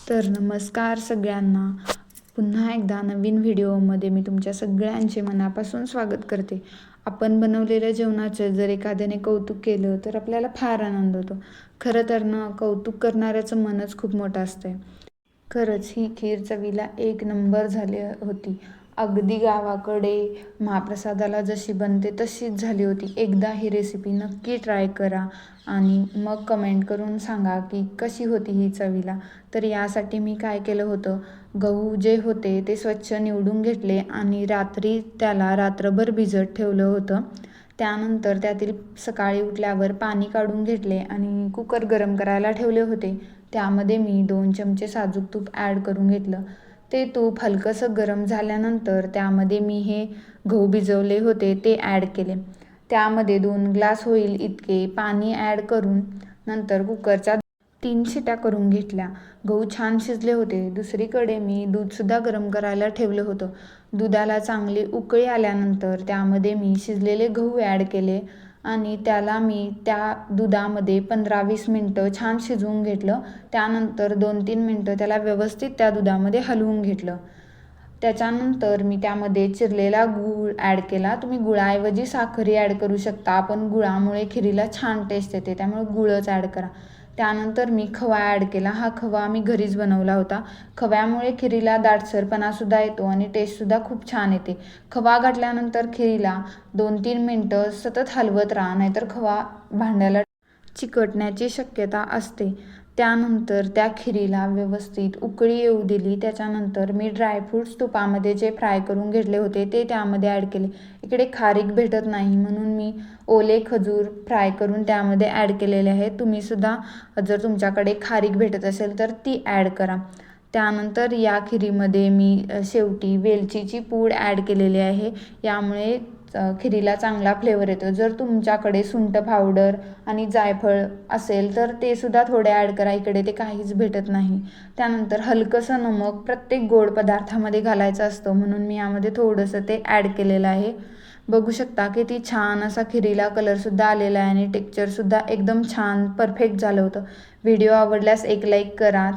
तर नमस्कार सगळ्यांना. पुन्हा एकदा नवीन व्हिडिओमध्ये मी तुमच्या सगळ्यांचे मनापासून स्वागत करते. आपण बनवलेल्या जेवणाचे जर एखाद्याने कौतुक केलं तर आपल्याला फार आनंद होतो. खरं तर ना, कौतुक करणाऱ्याचं मनच खूप मोठं असतंय. खरंच ही खीर चवीला एक नंबर झाली होती. अगदी गावाकडे महाप्रसादाला जशी बनते तशीच झाली होती. एकदा ही रेसिपी नक्की ट्राय करा आणि मग कमेंट करून सांगा की कशी होती ही चवीला. तर यासाठी मी काय केलं होतं, गहू जे होते ते स्वच्छ निवडून घेतले आणि रात्री त्याला रात्रभर भिजत ठेवलं होतं. त्यानंतर त्यातील सकाळी उठल्यावर पाणी काढून घेतले आणि कुकर गरम करायला ठेवले होते. त्यामध्ये मी 2 चमचे साजूक तूप ॲड करून घेतलं. ते तूप हलकंसं गरम झाल्यानंतर त्यामध्ये मी हे गहू भिजवले होते ते ॲड केले. त्यामध्ये 2 ग्लास होईल इतके पाणी ॲड करून नंतर कुकरच्या 3 शिट्या करून घेतल्या. गहू छान शिजले होते. दुसरीकडे मी दूधसुद्धा गरम करायला ठेवलं होतं. दुधाला चांगली उकळी आल्यानंतर त्यामध्ये मी शिजलेले गहू ॲड केले आणि त्याला मी त्या दुधामध्ये 15-20 मिनटं छान शिजवून घेतलं. त्यानंतर 2-3 मिनटं त्याला व्यवस्थित त्या दुधामध्ये हलवून घेतलं. त्याच्यानंतर मी त्यामध्ये चिरलेला गूळ ॲड केला. तुम्ही गुळाऐवजी साखरही ॲड करू शकता, पण गुळामुळे खिरीला छान टेस्ट येते, त्यामुळे गुळच ॲड करा. त्यानंतर मी खवा ॲड केला. हा खवा मी घरीच बनवला होता. खव्यामुळे खिरीला दाटसरपणासुद्धा येतो आणि टेस्टसुद्धा खूप छान येते. खवा घातल्यानंतर खिरीला 2-3 मिनटं सतत हलवत राहा, नाहीतर खवा भांड्याला चिकटण्याची शक्यता असते. त्यानंतर त्या खिरीला व्यवस्थित उकळी येऊ दिली. त्याच्यानंतर मी ड्रायफ्रूट्स तुपामध्ये जे फ्राय करून घेतले होते ते त्यामध्ये ॲड केले. इकडे खारीक भेटत नाही म्हणून मी ओले खजूर फ्राय करून त्यामध्ये ॲड केलेले आहेत. तुम्हीसुद्धा जर तुमच्याकडे खारीक भेटत असेल तर ती ॲड करा. त्यानंतर या खिरीमध्ये मी शेवटी वेलचीची पूड ॲड केलेली आहे. यामुळे खिरीला चांगला फ्लेवर येतो. जर तुमच्याकडे सुंठ पावडर आणि जायफळ असेल तर ते सुद्धा थोडे ॲड करा. इकडे ते काहीच भेटत नाही. त्यानंतर हलकंसं नमक प्रत्येक गोड पदार्थामध्ये घालायचं असतं, म्हणून मी यामध्ये थोडंसं ते ॲड केलेलं आहे. बघू शकता किती छान असा खिरीला कलरसुद्धा आलेला आहे आणि टेक्स्चरसुद्धा एकदम छान परफेक्ट झालं होतं. व्हिडिओ आवडल्यास एक लाईक करा.